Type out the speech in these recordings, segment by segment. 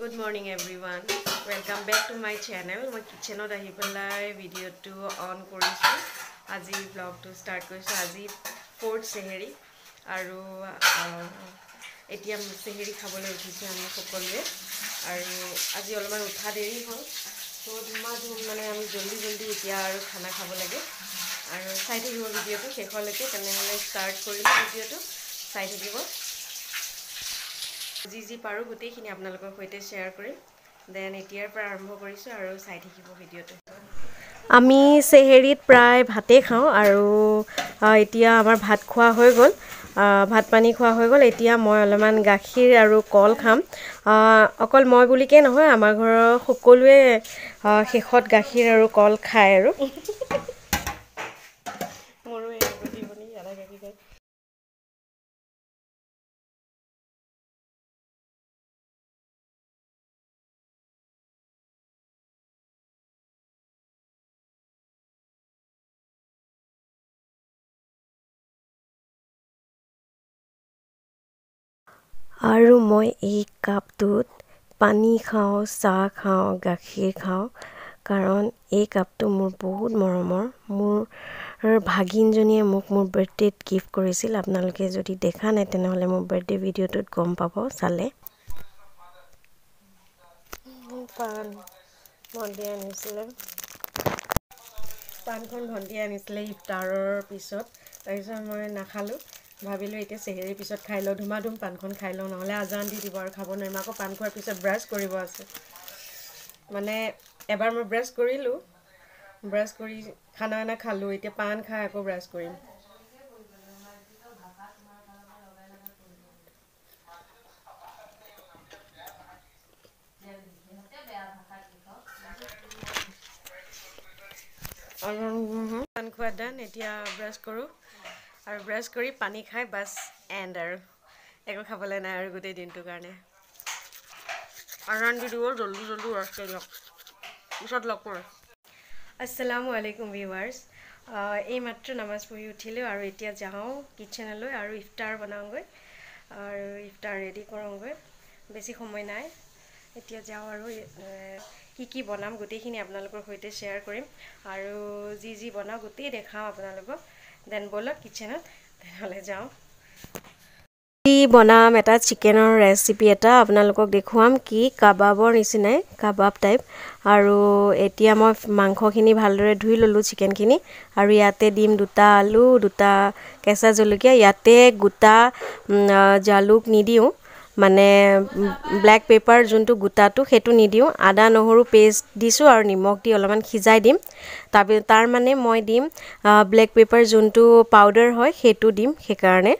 Good morning everyone. Welcome back to my channel. My kitchen ot ahi pelai video to on korisu. Aji vlog to start korisu. Aji fourth seheri aru etia seheri khabole uthisu ami sokolwe aru aji olman utha deri hol. So dhuma dhum mane ami joldi etia aru khana khabo lage aru sai thakibo video to shekholeke tenehole start korilu video to sai thakibo. जी पारो गोटेखिनि आपनालोকৰ সৈতে share কৰিম then এতিয়াৰ পৰা আৰম্ভ কৰিছো আৰু চাই থাকিব ভিডিওটো আমি সেহেৰিত প্ৰায় ভাতে খাওঁ আৰু এতিয়া আমাৰ ভাত খোৱা হৈ গ'ল ভাত পানী খোৱা হৈ গ'ল এতিয়া মই অলমান গাখীৰ আৰু কল খাম অকল মই বুলিকে নহয় আমাৰ ঘৰৰ সকলোৱে শেষত গাখীৰ আৰু কল খায় আৰু মোৰো এই বুজিবনি আধা গাখীৰ খায় আৰু মই এই কাপটোত পানী খাওঁ চাহ খাওঁ গাখীৰ খাওঁ কাৰণ এই কাপটো মোৰ বহুত মৰমৰ মোৰ ভাগিনজনীয়ে মোক মোৰ বাৰ্থডেত গিফট কৰিছিল আপোনালোকে যদি দেখা নাই তেনেহলে মোৰ বাৰ্থডে ভিডিওটোত গম পাব চালে পান ভণ্টিয়ে আনিছিলে পানখন ভণ্টিয়ে আনিছিলে ইফতাৰৰ পিছত তাৰপিছত মই নাখালোঁ ভাবিলোঁ এতিয়া সেহেৰিৰ পিছত খাই লওঁ ধুমাধুম পানখন খাই লওঁ নহ'লে আজান দি দিব আৰু খাব নোৱাৰিম আকৌ পান খোৱাৰ পিছত ব্ৰাছ কৰিব আছে মানে এবাৰ মই ব্ৰাছ কৰিলোঁ ব্ৰাছ কৰি খানা খালোঁ এতিয়া পান খাই আকৌ ব্ৰাছ কৰিম পান খোৱা ডান এতিয়া ব্ৰাছ কৰোঁ আৰু ব্ৰাছ কৰি পানী খাই বাস এণ্ড আৰু একো খাবলৈ নাই আৰু গোটেই দিনটোৰ কাৰণে আজান দি দিব জলদি ব্ৰাছ কৰি লওক পিছত লগ কৰোঁ আসসালামু আলাইকুম ভিউৱাৰ্ছ এই মাত্ৰ নামাজ পঢ়ি উঠিলোঁ আৰু এতিয়া যাওঁ কিচেনলৈ আৰু ইফতাৰ বনাওঁগৈ আৰু ইফতাৰ ৰেডি কৰোঁগৈ বেছি সময় নাই এতিয়া যাওঁ আৰু কি বনাম গোটেইখিনি আপোনালোকৰ সৈতে শ্বেয়াৰ কৰিম আৰু যি বনাওঁ গোটেই দেখাওঁ আপোনালোকক দেন বলক কিচেনত তেনেহ'লে যাওঁ বনাম এটা চিকেনৰ ৰেচিপি এটা আপোনালোকক দেখুৱাম কি কাবাবৰ নিচিনাই কাবাব টাইপ আৰু এতিয়া মই মাংসখিনি ভালদৰে ধুই ললোঁ চিকেনখিনি আৰু ইয়াতে দিম দুটা আলু দুটা কেঁচা জলকীয়া ইয়াতে গোটা জালুক নিদিওঁ মানে ব্ল্যাক পেপাৰ যোনটো গোটাটো হেতু নিদিওঁ আদা নহৰু পেষ্ট দিছোঁ আৰু নিমখ দি অলপমান খিজাই দিম তাৰ মানে মই দিম ব্ল্যাক পেপাৰ যোনটো পাউডাৰ হয় হেতু দিম সেইকাৰণে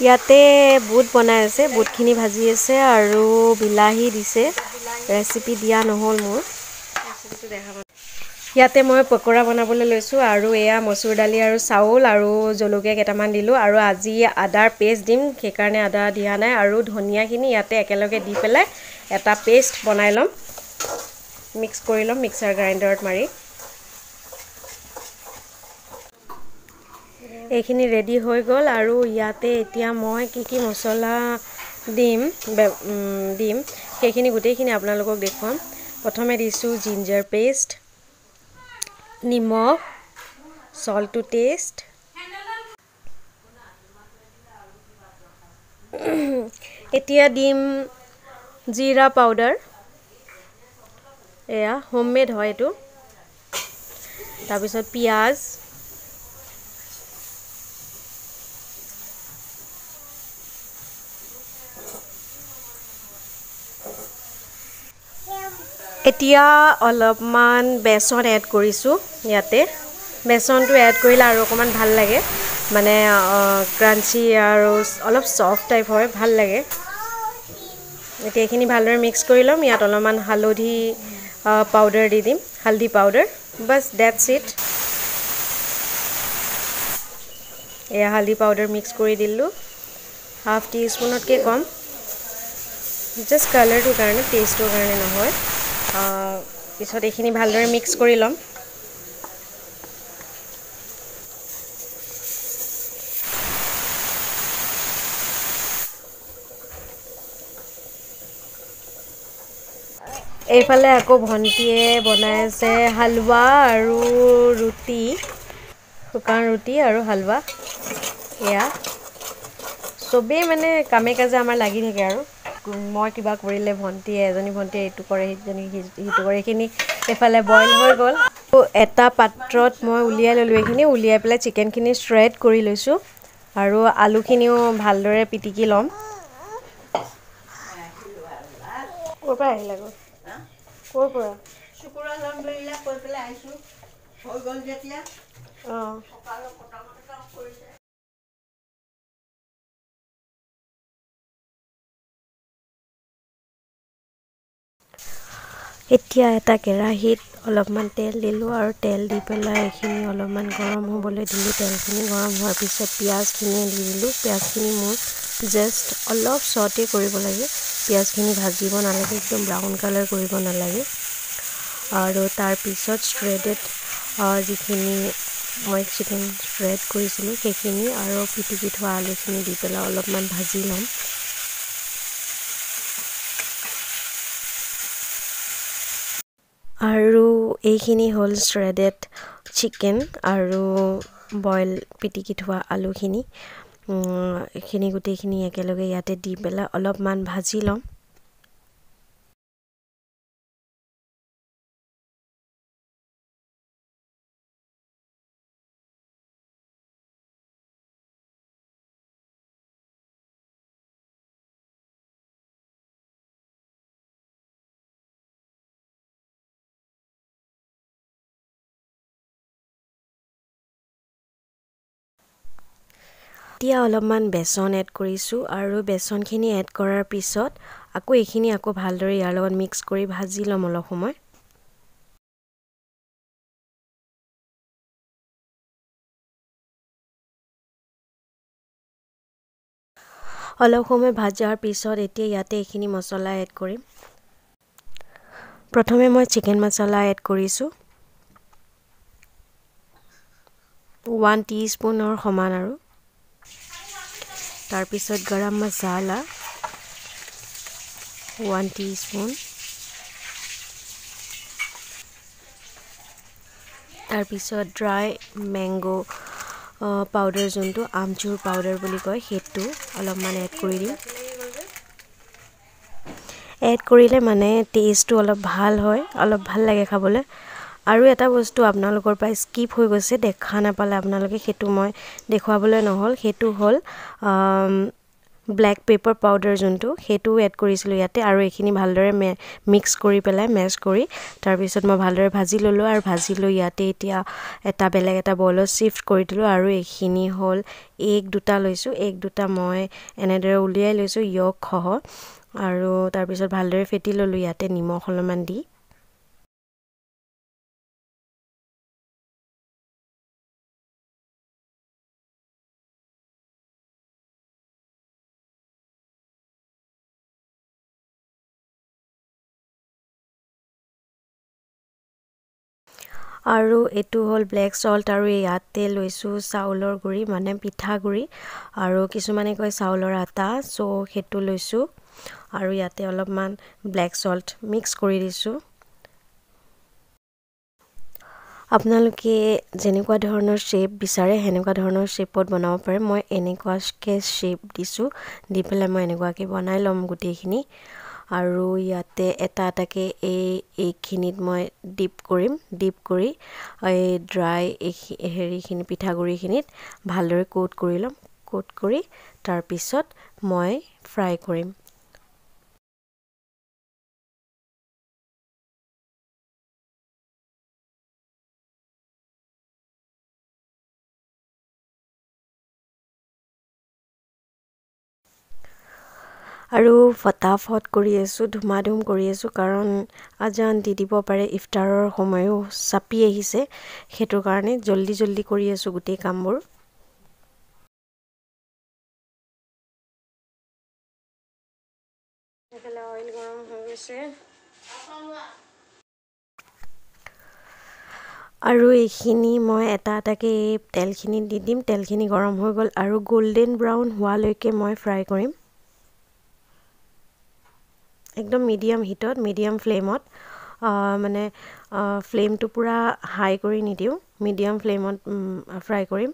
ইয়াতে বুট বনাই আছে বুটখিনি ভাজি আছে আৰু বিলাহী দিছে ৰেচিপি দিয়া নহল মোৰ ৰেচিপিটো দেখাব ইয়াতে মই পকৰা বনাবলৈ লৈছো আৰু এয়া মসুৰ দালি আৰু চাউল আৰু জলকীয়া কেইটামান দিলো আৰু আজি আদাৰ পেষ্ট দিম সেইকাৰণে আদা দিয়া নাই আৰু ধনিয়াখিনি ইয়াতে একেলগে দি পেলাই এটা পেষ্ট বনাই লম মিক্স কৰি লম মিক্সাৰ গ্ৰাইণ্ডাৰত মাৰি এইখিনি ৰেডি হৈ গ'ল আৰু ইয়াতে এতিয়া মই কি মছলা দিম সেইখিনি গোটেইখিনি আপোনালোকক দেখুৱাম প্ৰথমে দিছো জিঞ্জাৰ পেষ্ট নিমখ সল্ট টু টেষ্ট এতিয়া দিম জিৰা পাউডাৰ এয়া হোমমেড হয় এটো তাৰপিছত পিয়াজ এতিয়া অলপমান বেসন এড কৰিছো ইয়াতে বেসনটো এড কৰিলে আৰু অকমান ভাল লাগে মানে ক্ৰাঞ্চি আৰু অলপ সফট টাইপ হয়, ভাল লাগে। এতিয়া এইখিনি ভালদৰে মিক্স কৰি ল'ম। ইয়াত অলপমান হালধি পাউডাৰ দি দিম, হালধি পাউডাৰ। Bus that's it. এয়া হালধি পাউডাৰ মিক্স কৰি দিলোঁ, হাফ টি স্পুনতকৈ কম। জাষ্ট কালাৰটোৰ কাৰণে, টেষ্টটোৰ কাৰণে নহয়। পিছত এইখিনি ভালদৰে মিক্স কৰি ল'ম। এইফালে আকৌ ভণ্টিয়ে বনাই আছে হালৱা আৰু ৰুটি, শুকান ৰুটি আৰু হালৱা। এয়া চবেই মানে কামে কাজে আমাৰ লাগি থাকে আৰু। মই কিবা কৰিলে ভণ্টিয়ে, এজনী ভণ্টিয়ে এইটো কৰে, সিজনী সিটো কৰে। এইখিনি এইফালে বইল হৈ গ'ল। এটা পাত্ৰত মই উলিয়াই ল'লোঁ। এইখিনি উলিয়াই পেলাই চিকেনখিনি শ্ৰেড কৰি লৈছোঁ আৰু আলুখিনিও ভালদৰে পিটিকি ল'ম। ক'ৰ পৰা আহিলে গৈ? ক'ৰ পৰা? শুকুৰবাৰ ল'ম বুলিলে কৈ পেলাই আহিছোঁ, হৈ গ'ল যেতিয়া। অঁ, এতিয়া এটা কেৰাহীত অলপমান তেল দিলোঁ আৰু তেল দি পেলাই এইখিনি অলপমান গৰম হ'বলৈ দিলোঁ। তেলখিনি গৰম হোৱাৰ পিছত পিঁয়াজখিনি দি দিলোঁ। পিঁয়াজখিনি মোৰ জাষ্ট অলপ চটে কৰিব লাগে, পিঁয়াজখিনি ভাজিব নালাগে, একদম ব্ৰাউন কালাৰ কৰিব নালাগে। আৰু তাৰপিছত শ্ৰেডেড যিখিনি মই চিকেন শ্ৰেড কৰিছিলোঁ সেইখিনি আৰু পিটিকি থোৱা আলুখিনি দি পেলাই অলপমান ভাজি ল'ম। আৰু এইখিনি হ'ল শ্ৰেডেড চিকেন আৰু বইল পিটিকি থোৱা আলুখিনি। এইখিনি গোটেইখিনি একেলগে ইয়াতে দি পেলাই অলপমান ভাজি ল'ম। এতিয়া অলপমান বেচন এড কৰিছোঁ আৰু বেচনখিনি এড কৰাৰ পিছত আকৌ এইখিনি আকৌ ভালদৰে ইয়াৰ লগত মিক্স কৰি ভাজি ল'ম অলপ সময়। অলপ সময় ভাজাৰ পিছত এতিয়া ইয়াতে এইখিনি মছলা এড কৰিম। প্ৰথমে মই চিকেন মছলা এড কৰিছোঁ, 1 টিস্পুনৰ সমান আৰু। তাৰপিছত গৰম মছলা 1 টিস্পুন। তাৰপিছত ড্ৰাই মেংগো পাউডাৰ, যোনটো আমচুৰ পাউডাৰ বুলি কয়, সেইটো অলপমান এড কৰি দিম। এড কৰিলে মানে টেষ্টটো অলপ ভাল হয়, অলপ ভাল লাগে খাবলৈ। আৰু এটা বস্তু আপোনালোকৰ পৰা স্কিপ হৈ গৈছে, দেখা নাপালে আপোনালোকে, সেইটো মই দেখুৱাবলৈ নহ'ল, সেইটো হ'ল ব্লেক পেপাৰ পাউডাৰ, যোনটো সেইটোও এড কৰিছিলোঁ ইয়াতে। আৰু এইখিনি ভালদৰে মিক্স কৰি পেলাই মেছ কৰি তাৰপিছত মই ভালদৰে ভাজি ল'লোঁ আৰু ভাজি লৈ ইয়াতে এতিয়া বেলেগ এটা বলত শ্বিফ্ট কৰি দিলোঁ। আৰু এইখিনি হ'ল এগ দুটা লৈছোঁ, এগ দুটা মই এনেদৰে উলিয়াই লৈছোঁ য়'কসহ, আৰু তাৰপিছত ভালদৰে ফেটি ল'লোঁ ইয়াতে নিমখ অলপমান দি। আৰু এইটো হ'ল ব্লেক সল্ট, আৰু ইয়াতে লৈছোঁ চাউলৰ গুড়ি, মানে পিঠাগুড়ি, আৰু কিছুমানে কয় চাউলৰ আটা, চ' সেইটো লৈছোঁ। আৰু ইয়াতে অলপমান ব্লেক সল্ট মিক্স কৰি দিছোঁ। আপোনালোকে যেনেকুৱা ধৰণৰ শ্বেপ বিচাৰে সেনেকুৱা ধৰণৰ শ্বেপত বনাব পাৰে। মই এনেকুৱাকৈ শ্বেপ দিছোঁ, দি পেলাই মই এনেকুৱাকৈ বনাই ল'ম গোটেইখিনি। আৰু ইয়াতে এটা এটাকৈ এইখিনিত মই ডিপ কৰিম, ডিপ কৰি এই ড্ৰাই হেৰিখিনি পিঠাগুড়িখিনিত ভালদৰে কোট কৰি ল'ম, কোট কৰি তাৰপিছত মই ফ্ৰাই কৰিম। আৰু ফটাফট কৰি আছোঁ, ধুমাধুম কৰি আছোঁ, কাৰণ আজান দি দিব পাৰে, ইফতাৰৰ সময়ো চাপি আহিছে, সেইটো কাৰণে জল্দি জল্দি কৰি আছোঁ গোটেই কামবোৰ। অইল গৰম হৈ গৈছে আৰু এইখিনি মই এটা এটাকৈ তেলখিনি দি দিম। তেলখিনি গৰম হৈ গ'ল আৰু গোল্ডেন ব্ৰাউন হোৱালৈকে মই ফ্ৰাই কৰিম, একদম মিডিয়াম হিটত, মিডিয়াম ফ্লেমত, মানে ফ্লেমটো পূৰা হাই কৰি নিদিওঁ, মিডিয়াম ফ্লেমত ফ্ৰাই কৰিম।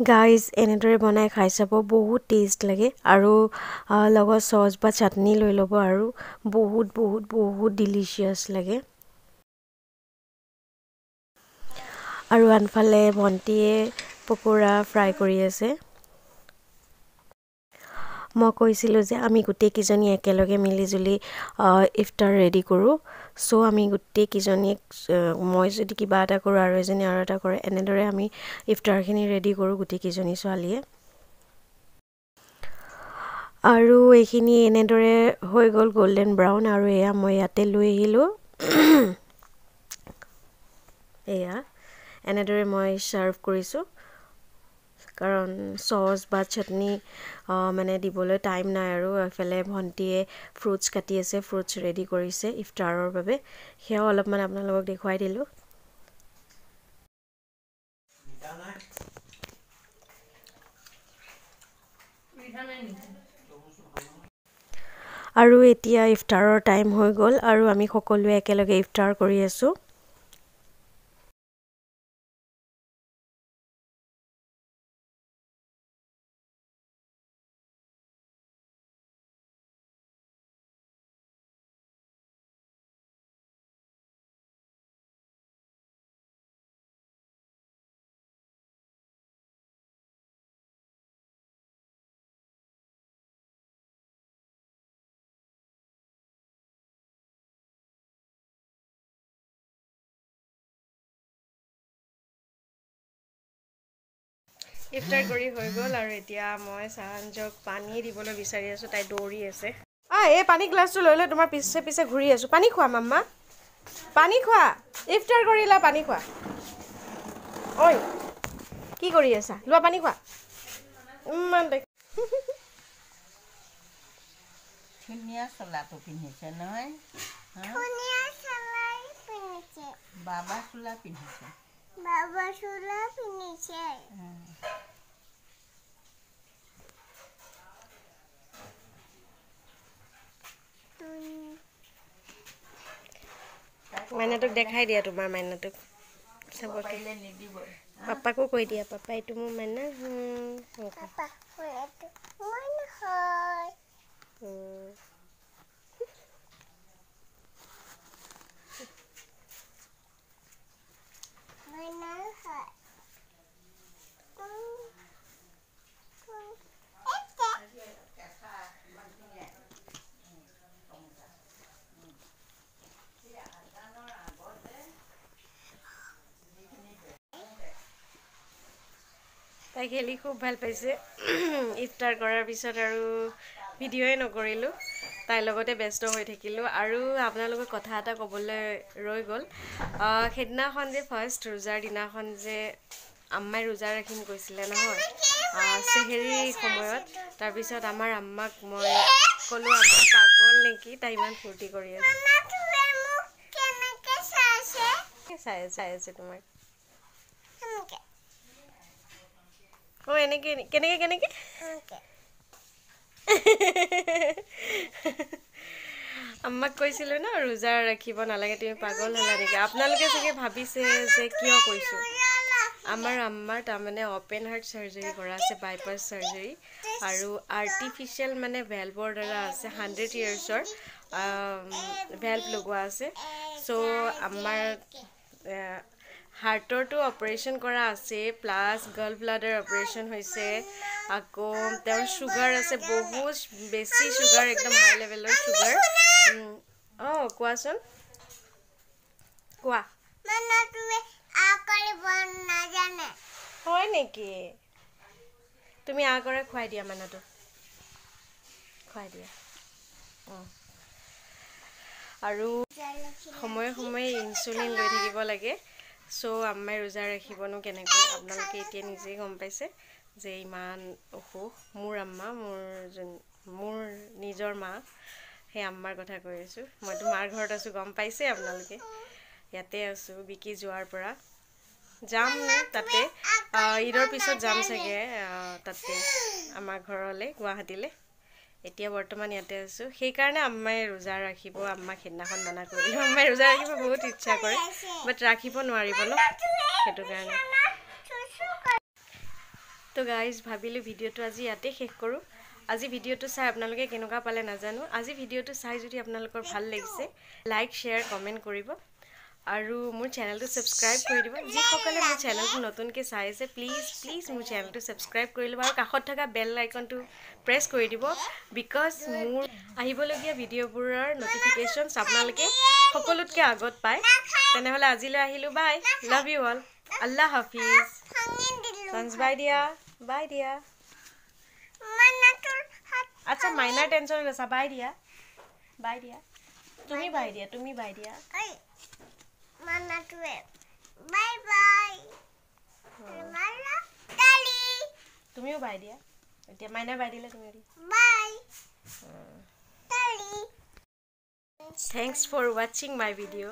গাইজ এনেদৰে বনাই খাই চাব, বহুত টেষ্ট লাগে আৰু লগত চচ বা চাটনি লৈ ল'ব আৰু বহুত বহুত বহুত ডিলিচিয়াছ লাগে। আৰু আনফালে ভণ্টিয়ে পকোৰা ফ্ৰাই কৰি আছে। মই কৈছিলোঁ যে আমি গোটেইকেইজনী একেলগে মিলিজুলি ইফতাৰ ৰেডি কৰোঁ। চ' আমি গোটেইকেইজনীয়ে, মই যদি কিবা এটা কৰোঁ আৰু এজনী আৰু এটা কৰে, এনেদৰে আমি ইফতাৰখিনি ৰেডি কৰোঁ গোটেইকেইজনী ছোৱালীয়ে। আৰু এইখিনি এনেদৰে হৈ গ'ল গল্ডেন ব্ৰাউন, আৰু এয়া মই ইয়াতে লৈ আহিলোঁ। এয়া এনেদৰে মই ছাৰ্ভ কৰিছোঁ, কাৰণ চচ বা চাটনি মানে দিবলৈ টাইম নাই। আৰু এফালে ভণ্টিয়ে ফ্ৰুটছ কাটি আছে, ফ্ৰুটছ ৰেডি কৰিছে ইফতাৰৰ বাবে, সেয়াও অলপমান আপোনালোকক দেখুৱাই দিলোঁ। আৰু এতিয়া ইফতাৰৰ টাইম হৈ গ'ল আৰু আমি সকলোৱে একেলগে ইফতাৰ কৰি আছোঁ। ইফতাৰ কৰি হৈ গ'ল আৰু এতিয়া মই চাহানজক পানী দিবলৈ বিচাৰি আছোঁ, তাই দৌৰি আছে। এই পানী গ্লাছটো লৈ লৈ তোমাৰ পিছে পিছে ঘূৰি আছোঁ। পানী খোৱা মাম্মা, পানী খোৱা, ইফতাৰ কৰিলা, পানী খোৱা। ঐ কি কৰি আছা, লোৱা পানী খোৱা। ইমান ধুনীয়া চোলাটো পিন্ধিছে নহয়, বাবা চোলা পিন্ধিছে, বাবা চোলা পিন্ধিছে। মাইনাটোক দেখাই দিয়া, তোমাৰ মাইনাটোক চবকে, পাপাকো কৈ দিয়া, পাপা এইটো মোৰ মাইনা। তাই খেলি খুব ভাল পাইছে। ইফতাৰ কৰাৰ পিছত আৰু ভিডিঅ'ই নকৰিলোঁ, তাইৰ লগতে ব্যস্ত হৈ থাকিলোঁ। আৰু আপোনালোকক কথা এটা ক'বলৈ ৰৈ গ'ল, সেইদিনাখন যে ফাৰ্ষ্ট ৰোজাৰ দিনাখন যে আম্মাই ৰোজা ৰাখিম কৈছিলে নহয়, চেহেৰীৰ সময়ত, তাৰপিছত আমাৰ আম্মাক মই ক'লোঁ, আম্মা পাগল নেকি, তাই ইমান ফূৰ্তি কৰি আছে। চাই আছে তোমাক। এনেকে কেনেকে কেনেকে আম্মাক কৈছিলোঁ ন ৰোজা ৰাখিব নালাগে, তুমি পাগল হ'লা নেকি। আপোনালোকে চাগে ভাবিছে যে কিয় কৈছোঁ। আমাৰ আম্মাৰ তাৰমানে অ'পেন হাৰ্ট চাৰ্জাৰী কৰা আছে, বাইপাছ চাৰ্জাৰী, আৰু আৰ্টিফিচিয়েল মানে ভেলভৰ দ্বাৰা আছে, 100 yearsৰ ভেলভ লগোৱা আছে। চ' আমাৰ হাৰ্টৰটো অপাৰেশ্যন কৰা আছে, প্লাছ গাৰ্ল ব্লাডাৰ অপাৰেশ্যন হৈছে, আকৌ তেওঁৰ চুগাৰ আছে, বহুত বেছি চুগাৰ, একদম হাই লেভেলৰ চুগাৰ। কোৱাচোন, কোৱা। হয় নেকি, তুমি আগৰে খুৱাই দিয়া মাইনাটো খুৱাই দিয়া আৰু সময়ে সময়ে ইনচুলিন লৈ থাকিব লাগে সো আম্মাই ৰোজা ৰাখিবনো কেনেকৈ আপোনালোকে এতিয়া নিজেই গম পাইছে যে ইমান অসুখ মোৰ আম্মা মোৰ নিজৰ মা সেই আম্মাৰ কথা কৈ আছো মইতো মাৰ ঘৰত আছো গম পাইছে আপোনালোকে ইয়াতে আছো বিকি যোৱাৰ পৰা যাম তাতে ঈদৰ পিছত যাম চাগে তাতে আমাৰ ঘৰলৈ গুৱাহাটীলৈ এতিয়া বৰ্তমান ইয়াতে আছো সেই কাৰণে আম্মাই ৰোজা ৰাখিব আম্মা খেদনাখন মানা কৰিলো আম্মাই ৰোজা ৰাখিব বহুত ইচ্ছা কৰে বাট ৰাখিব নোৱাৰিব ন সেইটো কাৰণে তো গাইজ ভাবিলো ভিডিঅ'টো আজি ইয়াতে শেষ কৰোঁ আজি ভিডিঅ'টো চাই আপোনালোকে কেনেকুৱা পালে নাজানো আজি ভিডিঅ'টো চাই যদি আপোনালোকৰ ভাল লাগিছে লাইক শ্বেয়াৰ কমেণ্ট কৰিব আৰু মোৰ চেনেলটো সাবস্ক্ৰাইব কৰি দিব যিসকলে মোৰ চেনেলটো নতুনকৈ চাই আছে প্লিজ মোৰ চেনেলটো সাবস্ক্ৰাইব কৰি ল'ব আৰু কাষত থকা বেল আইকনটো প্ৰেছ কৰি দিব বিকজ মোৰ আহিবলগীয়া ভিডিঅ'বোৰৰ নটিফিকেশ্যনছ আপোনালোকে সকলোতকৈ আগত পায় তেনেহ'লে আজিলৈ আহিলোঁ বাই লাভ ইউ অল আল্লাহ হাফিজ সঞ্জ বাই দিয়া আচ্ছা মাইনাৰ টেনশ্যন লৈছা বাই দিয়া তুমি বাই দিয়া Manatue. Bye bye. Mala Dali. তুমিও বাই দিয়া এতিয়া মাইনা বাই দিলে তুমি Bye. Dali. Thanks for watching my video.